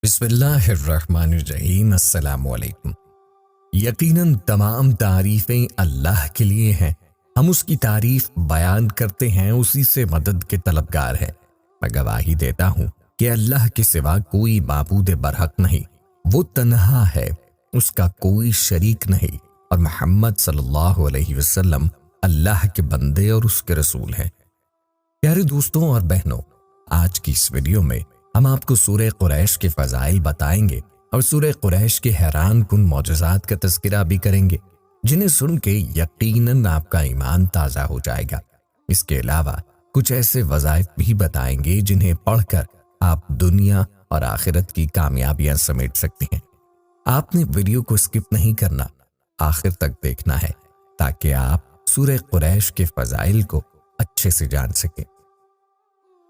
بسم اللہ الرحمن الرحیم۔ السلام علیکم۔ یقیناً تمام تعریفیں اللہ کے لیے ہیں، ہم اس کی تعریف بیان کرتے ہیں، اسی سے مدد کے طلبگار ہیں۔ میں گواہی دیتا ہوں کہ اللہ کے سوا کوئی معبود برحق نہیں، وہ تنہا ہے، اس کا کوئی شریک نہیں، اور محمد صلی اللہ علیہ وسلم اللہ کے بندے اور اس کے رسول ہیں۔ پیارے دوستوں اور بہنوں، آج کی اس ویڈیو میں ہم آپ کو سورہ قریش کے فضائل بتائیں گے اور سورہ قریش کے حیران کن معجزات کا تذکرہ بھی کریں گے، جنہیں سن کے یقیناً آپ کا ایمان تازہ ہو جائے گا۔ اس کے علاوہ کچھ ایسے وظائف بھی بتائیں گے جنہیں پڑھ کر آپ دنیا اور آخرت کی کامیابیاں سمیٹ سکتے ہیں۔ آپ نے ویڈیو کو اسکپ نہیں کرنا، آخر تک دیکھنا ہے تاکہ آپ سورہ قریش کے فضائل کو اچھے سے جان سکیں۔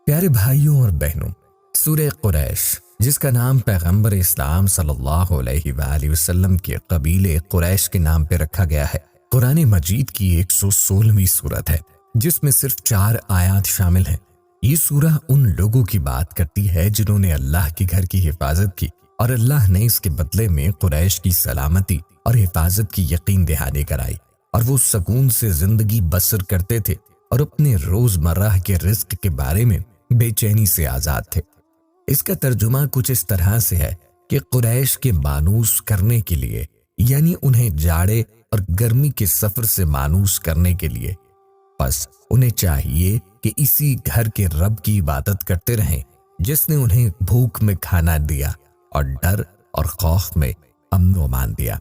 پیارے بھائیوں اور بہنوں، سورہ قریش، جس کا نام پیغمبر اسلام صلی اللہ علیہ وآلہ وسلم کے قبیلے قریش کے نام پہ رکھا گیا ہے، قرآن مجید کی 116ویں سورت ہے، جس میں صرف 4 آیات شامل ہیں۔ یہ سورہ ان لوگوں کی بات کرتی ہے جنہوں نے اللہ کے گھر کی حفاظت کی، اور اللہ نے اس کے بدلے میں قریش کی سلامتی اور حفاظت کی یقین دہانی کرائی، اور وہ سکون سے زندگی بسر کرتے تھے اور اپنے روزمرہ کے رزق کے بارے میں بے چینی سے آزاد تھے۔ اس کا ترجمہ کچھ اس طرح سے ہے کہ قریش کے مانوس کرنے کے لیے، یعنی انہیں جاڑے اور گرمی کے سفر سے مانوس کرنے کے لیے، بس انہیں چاہیے کہ اسی گھر کے رب کی عبادت کرتے رہیں جس نے انہیں بھوک میں کھانا دیا اور ڈر اور خوف میں امن و امان دیا۔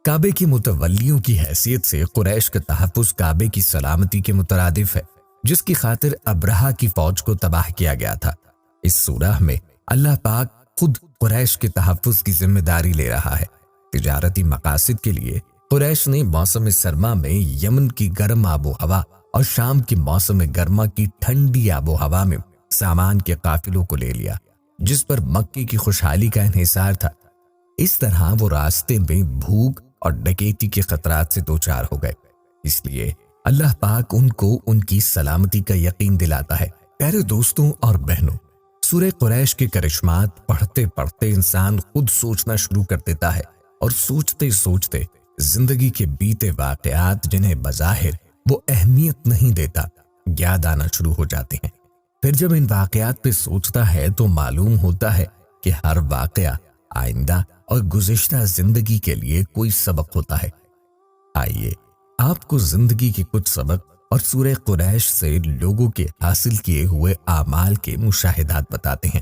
کعبے کی متولیوں کی حیثیت سے قریش کا تحفظ کعبے کی سلامتی کے مترادف ہے، جس کی خاطر ابرہہ کی فوج کو تباہ کیا گیا تھا۔ اس سورہ میں اللہ پاک خود قریش کے تحفظ کی ذمہ داری لے رہا ہے۔ تجارتی مقاصد کے لیے قریش نے موسم سرما میں یمن کی گرم آب و ہوا اور شام کی موسم گرما کی ٹھنڈی آب و ہوا میں سامان کے قافلوں کو لے لیا، جس پر مکے کی خوشحالی کا انحصار تھا۔ اس طرح وہ راستے میں بھوک اور ڈکیتی کے خطرات سے دوچار ہو گئے، اس لیے اللہ پاک ان کو ان کی سلامتی کا یقین دلاتا ہے۔ پیارے دوستوں اور بہنوں، سورہ قریش کے کرشمات پڑھتے پڑھتے انسان خود سوچنا شروع کر دیتا ہے، اور سوچتے سوچتے زندگی کے بیتے واقعات جنہیں بظاہر وہ اہمیت نہیں دیتا یاد آنا شروع ہو جاتے ہیں۔ پھر جب ان واقعات پہ سوچتا ہے تو معلوم ہوتا ہے کہ ہر واقعہ آئندہ اور گزشتہ زندگی کے لیے کوئی سبق ہوتا ہے۔ آئیے آپ کو زندگی کے کچھ سبق اور سورہ قریش سے لوگوں کے حاصل کیے ہوئے اعمال کے مشاہدات بتاتے ہیں۔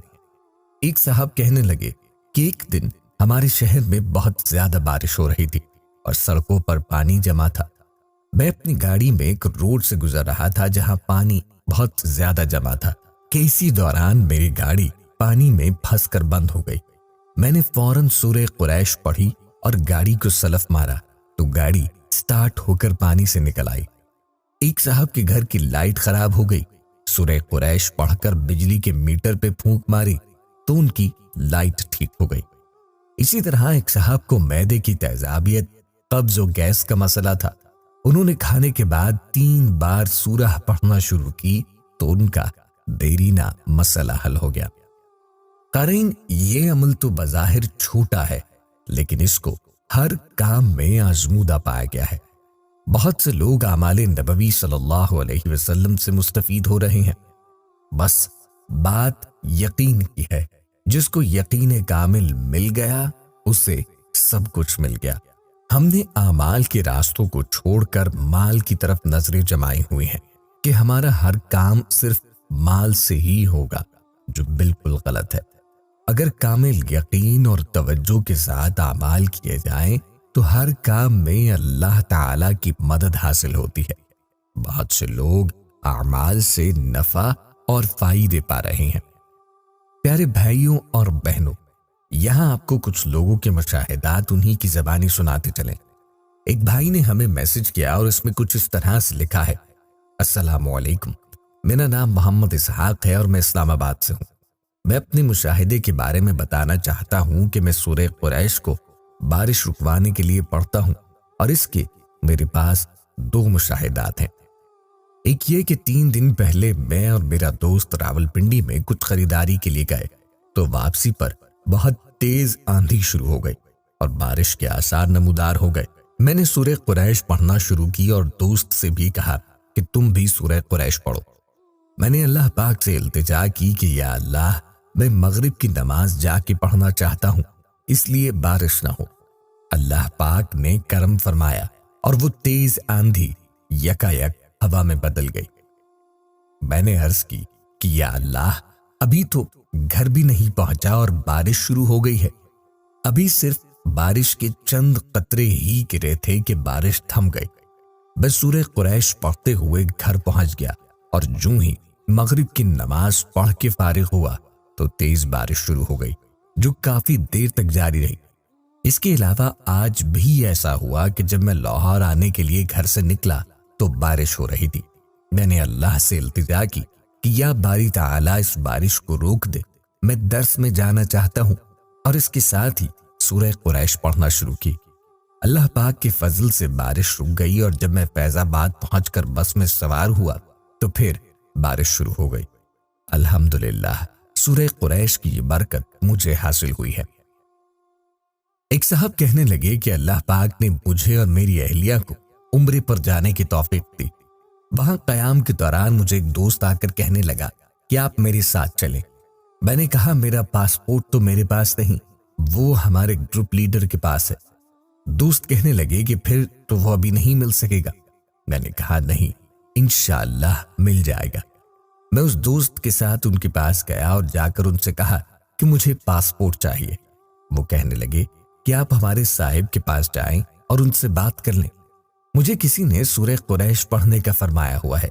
ایک صاحب کہنے لگے کہ ایک دن ہمارے شہر میں بہت زیادہ بارش ہو رہی تھی اور سڑکوں پر پانی جمع تھا۔ میں اپنی گاڑی میں ایک روڈ سے گزر رہا تھا جہاں پانی بہت زیادہ جمع تھا کہ اسی دوران میری گاڑی پانی میں پھنس کر بند ہو گئی۔ میں نے فوراً سورہ قریش پڑھی اور گاڑی کو سلف مارا تو گاڑی سٹارٹ ہو کر پانی سے نکل آئی۔ ایک صاحب کے گھر کی لائٹ خراب ہو گئی، سورہ قریش پڑھ کر بجلی کے میٹر پہ پھونک ماری تو ان کی لائٹ ٹھیک ہو گئی۔ اسی طرح ایک صاحب کو معدے کی تیزابیت، قبض و گیس کا مسئلہ تھا، انہوں نے کھانے کے بعد 3 بار سورہ پڑھنا شروع کی تو ان کا دیرینہ مسئلہ حل ہو گیا۔ قارئین، یہ عمل تو بظاہر چھوٹا ہے، لیکن اس کو ہر کام میں آزمودہ پایا گیا ہے۔ بہت سے لوگ اعمال نبوی صلی اللہ علیہ وسلم سے مستفید ہو رہے ہیں، بس بات یقین کی ہے۔ جس کو یقین کامل مل گیا اسے سب کچھ مل گیا۔ ہم نے اعمال کے راستوں کو چھوڑ کر مال کی طرف نظریں جمائی ہوئی ہیں کہ ہمارا ہر کام صرف مال سے ہی ہوگا، جو بالکل غلط ہے۔ اگر کامل یقین اور توجہ کے ساتھ اعمال کیے جائیں تو ہر کام میں اللہ تعالی کی مدد حاصل ہوتی ہے۔ بہت سے لوگ اعمال سے نفع اور فائدے پا رہے ہیں۔ پیارے بھائیوں اور بہنوں، یہاں آپ کو کچھ لوگوں کے مشاہدات انہی کی زبانی سناتے چلیں۔ ایک بھائی نے ہمیں میسج کیا اور اس میں کچھ اس طرح سے لکھا ہے: السلام علیکم، میرا نام محمد اسحاق ہے اور میں اسلام آباد سے ہوں۔ میں اپنے مشاہدے کے بارے میں بتانا چاہتا ہوں کہ میں سورہ قریش کو بارش رکوانے کے لیے پڑھتا ہوں، اور اس کے میرے پاس 2 مشاہدات ہیں۔ ایک یہ کہ 3 دن پہلے میں اور میرا دوست راولپنڈی میں کچھ خریداری کے لیے گئے تو واپسی پر بہت تیز آندھی شروع ہو گئی اور بارش کے آثار نمودار ہو گئے۔ میں نے سورہ قریش پڑھنا شروع کی اور دوست سے بھی کہا کہ تم بھی سورہ قریش پڑھو۔ میں نے اللہ پاک سے التجا کی کہ یا اللہ، میں مغرب کی نماز جا کے پڑھنا چاہتا ہوں، اس لیے بارش نہ ہو۔ اللہ پاک نے کرم فرمایا اور وہ تیز آندھی یکایک ہوا میں بدل گئی۔ میں نے عرض کی کہ یا اللہ، ابھی تو گھر بھی نہیں پہنچا اور بارش شروع ہو گئی ہے۔ ابھی صرف بارش کے چند قطرے ہی گرے تھے کہ بارش تھم گئی۔ میں سورہ قریش پڑھتے ہوئے گھر پہنچ گیا اور جوں ہی مغرب کی نماز پڑھ کے فارغ ہوا تو تیز بارش شروع ہو گئی جو کافی دیر تک جاری رہی۔ اس کے علاوہ آج بھی ایسا ہوا کہ جب میں لاہور آنے کے لیے گھر سے نکلا تو بارش ہو رہی تھی۔ میں نے اللہ سے التجا کی کہ یا باری تعالیٰ اس بارش کو روک دے، میں درس میں جانا چاہتا ہوں، اور اس کے ساتھ ہی سورہ قریش پڑھنا شروع کی۔ اللہ پاک کے فضل سے بارش رک گئی اور جب میں فیض آباد پہنچ کر بس میں سوار ہوا تو پھر بارش شروع ہو گئی۔ الحمدللہ، سورہ قریش کی یہ برکت مجھے حاصل ہوئی ہے۔ ایک صاحب کہنے لگے کہ اللہ پاک نے مجھے اور میری اہلیہ کو عمرے پر جانے کی توفیق دی۔ وہاں قیام کے دوران مجھے ایک دوست آ کر کہنے لگا کہ آپ میرے ساتھ چلیں۔ میں نے کہا میرا پاسپورٹ تو میرے پاس نہیں، وہ ہمارے گروپ لیڈر کے پاس ہے۔ دوست کہنے لگے کہ پھر تو وہ ابھی نہیں مل سکے گا۔ میں نے کہا نہیں، انشاءاللہ مل جائے گا۔ میں اس دوست کے ساتھ ان کے پاس گیا اور جا کر ان سے کہا کہ مجھے پاسپورٹ چاہیے۔ وہ کہنے لگے کہ آپ ہمارے صاحب کے پاس جائیں اور ان سے بات کر لیں، مجھے کسی نے سورہ قریش پڑھنے کا فرمایا ہوا ہے۔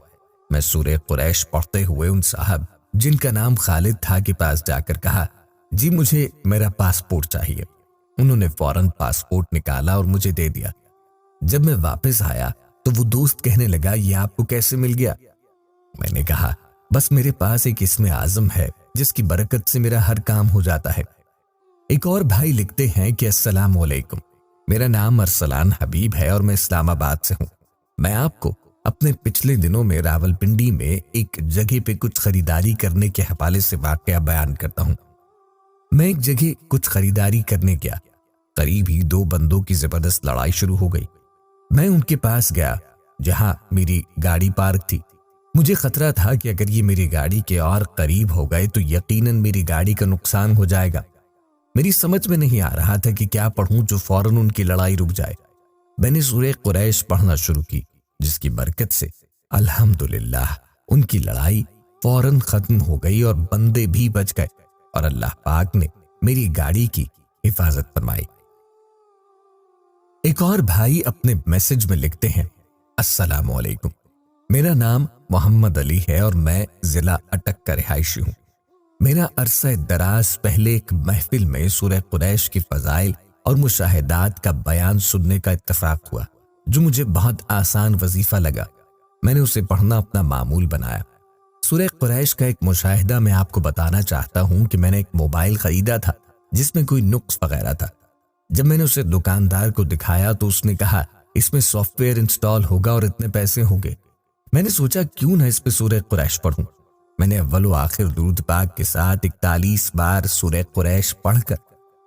میں سورہ قریش پڑھتے ہوئے ان صاحب جن کا نام خالد تھا کے پاس جا کر کہا جی مجھے میرا پاسپورٹ چاہیے۔ انہوں نے فوراً پاسپورٹ نکالا اور مجھے دے دیا۔ جب میں واپس آیا تو وہ دوست کہنے لگا یہ آپ کو کیسے مل گیا؟ میں نے کہا بس میرے پاس ایک اسم اعظم ہے جس کی برکت سے میرا ہر کام ہو جاتا ہے۔ ایک اور بھائی لکھتے ہیں کہ السلام علیکم، میرا نام ارسلان حبیب ہے اور میں اسلام آباد سے ہوں۔ میں آپ کو اپنے پچھلے دنوں میں راولپنڈی میں ایک جگہ پہ کچھ خریداری کرنے کے حوالے سے واقعہ بیان کرتا ہوں۔ میں ایک جگہ کچھ خریداری کرنے گیا، قریب ہی دو بندوں کی زبردست لڑائی شروع ہو گئی۔ میں ان کے پاس گیا جہاں میری گاڑی پارک تھی۔ مجھے خطرہ تھا کہ اگر یہ میری گاڑی کے اور قریب ہو گئے تو یقیناً میری گاڑی کا نقصان ہو جائے گا۔ میری سمجھ میں نہیں آ رہا تھا کہ کیا پڑھوں جو فوراً ان کی لڑائی رک جائے۔ میں نے سورہ قریش پڑھنا شروع کی جس کی برکت سے الحمدللہ ان کی لڑائی فوراً ختم ہو گئی اور بندے بھی بچ گئے اور اللہ پاک نے میری گاڑی کی حفاظت فرمائی۔ ایک اور بھائی اپنے میسج میں لکھتے ہیں السلام علیکم، میرا نام محمد علی ہے اور میں ضلع اٹک کا رہائشی ہوں۔ میرا عرصہ دراز پہلے ایک محفل میں سورہ قریش کی فضائل اور مشاہدات کا بیان سننے کا اتفاق ہوا جو مجھے بہت آسان وظیفہ لگا۔ میں نے اسے پڑھنا اپنا معمول بنایا۔ سورہ قریش کا ایک مشاہدہ میں آپ کو بتانا چاہتا ہوں کہ میں نے ایک موبائل خریدا تھا جس میں کوئی نقص وغیرہ تھا۔ جب میں نے اسے دکاندار کو دکھایا تو اس نے کہا اس میں سافٹ ویئر انسٹال ہوگا اور اتنے پیسے ہوں گے۔ میں نے سوچا کیوں نہ اس پہ سورہ قریش پڑھوں۔ میں نے اول و آخر درود پاک کے ساتھ 41 بار سورہ قریش پڑھ کر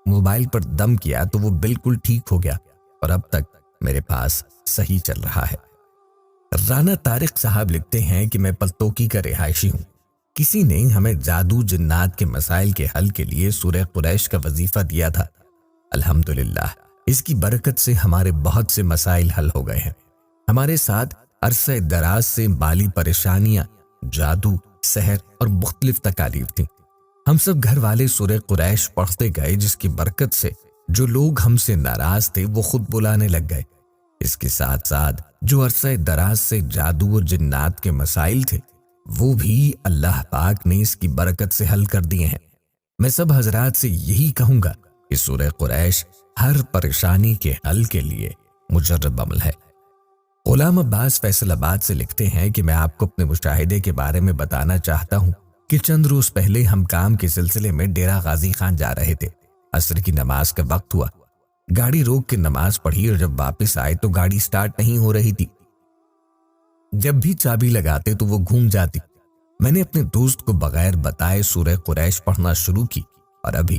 موبائل پر دم کیا تو وہ بالکل ٹھیک ہو گیا اور اب تک میرے پاس صحیح چل رہا ہے۔ رانا طارق صاحب لکھتے ہیں کہ میں پلتوکی کا رہائشی ہوں۔ کسی نے ہمیں جادو جنات کے مسائل کے حل کے لیے سورہ قریش کا وظیفہ دیا تھا۔ الحمدللہ اس کی برکت سے ہمارے بہت سے مسائل حل ہو گئے ہیں۔ ہمارے ساتھ عرصہ دراز سے مالی پریشانیاں، جادو، سحر اور مختلف تکالیف تھیں۔ ہم سب گھر والے سورہ قریش پڑھتے گئے جس کی برکت سے جو لوگ ہم سے ناراض تھے وہ خود بلانے لگ گئے۔ اس کے ساتھ ساتھ جو عرصہ دراز سے جادو اور جنات کے مسائل تھے وہ بھی اللہ پاک نے اس کی برکت سے حل کر دیے ہیں۔ میں سب حضرات سے یہی کہوں گا کہ سورہ قریش ہر پریشانی کے حل کے لیے مجرب عمل ہے۔ غلام عباس فیصل آباد سے لکھتے ہیں کہ میں آپ کو اپنے مشاہدے کے بارے میں بتانا چاہتا ہوں کہ چند روز پہلے ہم کام کے سلسلے میں ڈیرہ غازی خان جا رہے تھے۔ عصر کی نماز کا وقت ہوا، گاڑی روک کے نماز پڑھی اور جب واپس آئے تو گاڑی سٹارٹ نہیں ہو رہی تھی۔ جب بھی چابی لگاتے تو وہ گھوم جاتی۔ میں نے اپنے دوست کو بغیر بتائے سورہ قریش پڑھنا شروع کی اور ابھی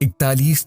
41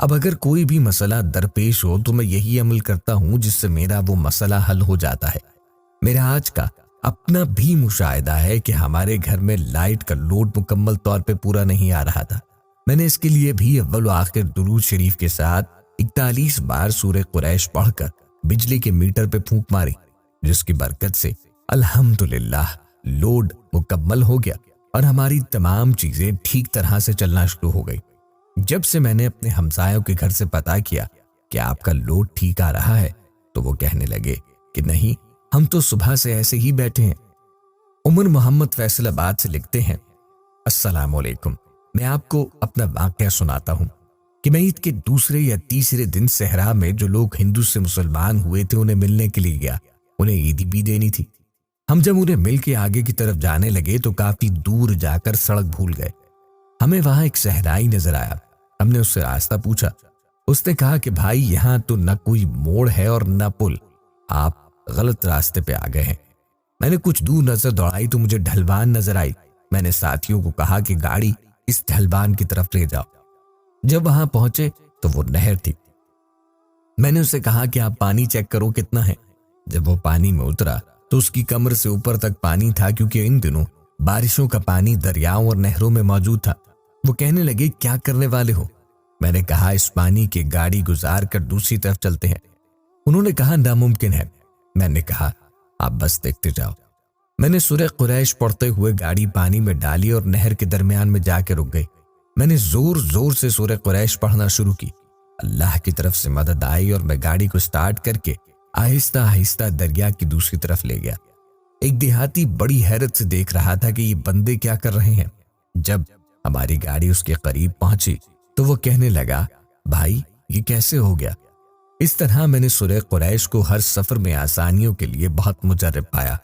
اب اگر کوئی بھی مسئلہ درپیش ہو تو میں یہی عمل کرتا ہوں جس سے میرا وہ مسئلہ حل ہو جاتا ہے۔ میرا آج کا اپنا بھی مشاہدہ ہے کہ ہمارے گھر میں لائٹ کا لوڈ مکمل طور پہ پورا نہیں آ رہا تھا۔ میں نے اس کے لیے بھی اول و آخر درود شریف کے ساتھ 41 بار سورہ قریش پڑھ کر بجلی کے میٹر پہ پھونک ماری، جس کی برکت سے الحمدللہ لوڈ مکمل ہو گیا اور ہماری تمام چیزیں ٹھیک طرح سے چلنا شروع ہو گئی۔ جب سے میں نے اپنے ہمسایوں کے گھر سے پتا کیا کہ آپ کا لوڈ ٹھیک آ رہا ہے تو وہ کہنے لگے کہ نہیں، ہم تو صبح سے ایسے ہی بیٹھے ہیں۔ عمر محمد فیصل آباد سے لکھتے ہیں، السلام علیکم، میں آپ کو اپنا واقعہ سناتا ہوں کہ میں عید کے دوسرے یا تیسرے دن صحرا میں جو لوگ ہندو سے مسلمان ہوئے تھے انہیں ملنے کے لیے گیا۔ انہیں عیدی بھی دینی تھی۔ ہم جب انہیں مل کے آگے کی طرف جانے لگے تو کافی دور جا کر سڑک بھول گئے۔ ہمیں وہاں ایک صحرائی نظر آیا۔ ہم نے اس سے راستہ پوچھا۔ اس نے کہا کہ بھائی یہاں تو نہ کوئی موڑ ہے اور نہ پل، آپ غلط راستے پہ آ گئے ہیں۔ میں نے کچھ دور نظر دوڑائی تو مجھے ڈھلوان نظر آئی۔ میں نے ساتھیوں کو کہا کہ گاڑی اس ڈھلوان کی طرف لے جاؤ۔ جب وہاں پہنچے تو وہ نہر تھی۔ میں نے اسے کہا کہ آپ پانی چیک کرو کتنا ہے۔ جب وہ پانی میں اترا تو اس کی کمر سے اوپر تک پانی تھا، کیونکہ ان دنوں بارشوں کا پانی دریاؤں اور نہروں میں موجود تھا۔ وہ کہنے لگے کیا کرنے والے ہو؟ میں نے کہا اس پانی کی گاڑی گزار کر دوسری طرف چلتے ہیں۔ انہوں نے کہا ناممکن ہے۔ میں نے کہا آپ بس دیکھتے جاؤ۔ میں نے سورہ قریش پڑھتے ہوئے گاڑی پانی میں ڈالی اور نہر کے درمیان میں جا کے رک گئی۔ میں نے زور زور سے سورہ قریش پڑھنا شروع کی۔ اللہ کی طرف سے مدد آئی اور میں گاڑی کو سٹارٹ کر کے آہستہ آہستہ دریا کی دوسری طرف لے گیا۔ ایک دیہاتی بڑی حیرت سے دیکھ رہا تھا کہ یہ بندے کیا کر رہے ہیں۔ جب ہماری گاڑی اس کے قریب پہنچی تو وہ کہنے لگا بھائی یہ کیسے ہو گیا؟ اس طرح میں نے سورہ قریش کو ہر سفر میں آسانیوں کے لیے بہت مجرب پایا۔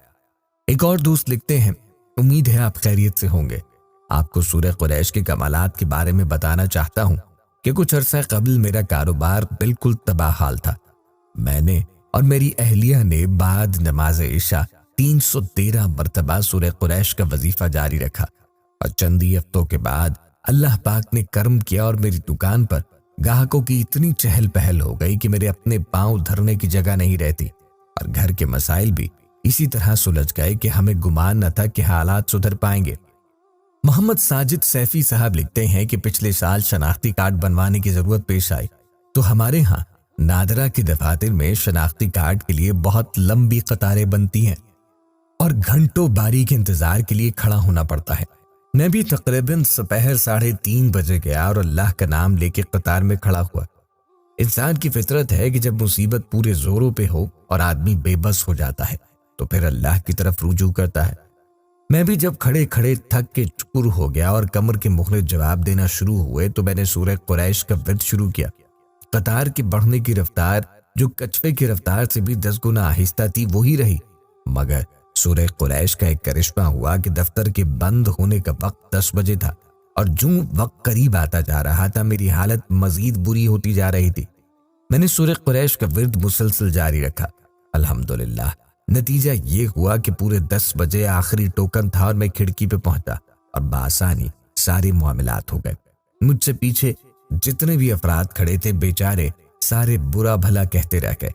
ایک اور دوست لکھتے ہیں، امید ہے آپ خیریت سے ہوں گے۔ آپ کو سورہ قریش کے کمالات کے بارے میں بتانا چاہتا ہوں کہ کچھ عرصہ قبل میرا کاروبار بالکل تباہ حال تھا۔ میں نے اور میری اہلیہ نے بعد نماز عشاء 313 مرتبہ سورہ قریش کا وظیفہ جاری رکھا، اور چندی ہفتوں کے بعد اللہ پاک نے کرم کیا اور میری دکان پر گاہکوں کی اتنی چہل پہل ہو گئی کہ میرے اپنے پاؤں دھرنے کی جگہ نہیں رہتی، اور گھر کے مسائل بھی اسی طرح سلجھ گئے کہ ہمیں گمان نہ تھا کہ حالات سدھر پائیں گے۔ محمد ساجد سیفی صاحب لکھتے ہیں کہ پچھلے سال شناختی کارڈ بنوانے کی ضرورت پیش آئی تو ہمارے ہاں نادرا کے دفاتر میں شناختی کارڈ کے لیے بہت لمبی قطاریں بنتی ہیں اور گھنٹوں باریک انتظار کے لیے کھڑا ہونا پڑتا ہے۔ میں بھی تقریباً سپہر 3:30 بجے گیا اور اللہ کا نام لے کے قطار میں کھڑا ہوا۔ انسان کی فطرت ہے کہ جب مصیبت پورے زوروں پہ ہو اور آدمی بے بس ہو جاتا ہے تو پھر اللہ کی طرف رجوع کرتا ہے۔ میں بھی جب کھڑے کھڑے تھک کے چکر ہو گیا اور کمر کے مخلص جواب دینا شروع ہوئے تو میں نے سورہ قریش کا ورد شروع کیا۔ قطار کے بڑھنے کی رفتار جو کچھوے کی رفتار سے بھی 10 گنا آہستہ تھی وہی رہی، مگر سورہ قریش کا ایک کرشمہ ہوا کہ دفتر کے بند ہونے کا وقت 10 بجے تھا، اور جو وقت قریب آتا جا رہا تھا میری حالت مزید بری ہوتی جا رہی تھی۔ میں نے سورہ قریش کا ورد مسلسل جاری رکھا۔ الحمدللہ نتیجہ یہ ہوا کہ پورے 10 بجے آخری ٹوکن تھا اور میں کھڑکی پہ پہنچا اور بآسانی سارے معاملات ہو گئے۔ مجھ سے پیچھے جتنے بھی افراد کھڑے تھے بیچارے سارے برا بھلا کہتے رہ گئے،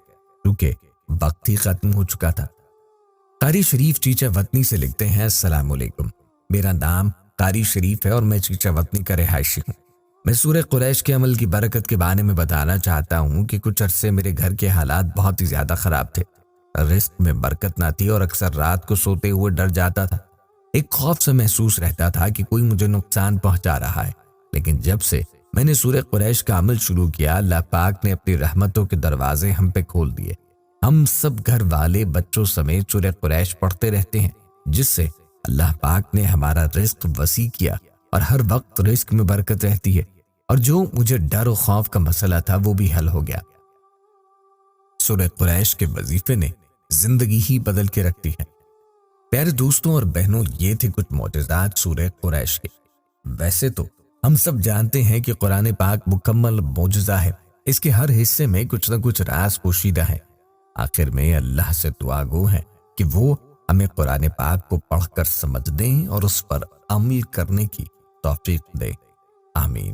کیونکہ وقت ہی ختم ہو چکا تھا۔ قاری شریف چیچا وطنی سے لکھتے ہیں، السلام علیکم، میرا نام قاری شریف ہے اور میں چیچا وطنی کا رہائشی ہوں۔ میں سورہ قریش کے عمل کی برکت کے بارے میں بتانا چاہتا ہوں کہ کچھ عرصے میرے گھر کے حالات بہت ہی زیادہ خراب تھے۔ رزق میں برکت نہ تھی اور اکثر رات کو سوتے ہوئے ڈر جاتا تھا۔ ایک خوف سے محسوس رہتا تھا کہ کوئی مجھے نقصان پہنچا رہا ہے، لیکن جب سے میں نے سورہ قریش کا عمل شروع کیا اللہ پاک نے اپنی رحمتوں کے دروازے ہم پہ کھول دیے۔ ہم سب گھر والے بچوں سمیت سورہ قریش پڑھتے رہتے ہیں، جس سے اللہ پاک نے ہمارا رزق وسیع کیا اور ہر وقت رزق میں برکت رہتی ہے، اور جو مجھے ڈر و خوف کا مسئلہ تھا وہ بھی حل ہو گیا۔ سورہ قریش کے وظیفے نے زندگی ہی بدل کے رکھ دی ہے۔ پیارے دوستوں اور بہنوں، یہ تھے کچھ معجزات سورہ قریش کے۔ ویسے تو ہم سب جانتے ہیں کہ قرآن پاک مکمل معجزہ ہے، اس کے ہر حصے میں کچھ نہ کچھ راز پوشیدہ ہے۔ آخر میں اللہ سے دعا گو ہے کہ وہ ہمیں قرآن پاک کو پڑھ کر سمجھ دیں اور اس پر عمل کرنے کی توفیق دے، آمین۔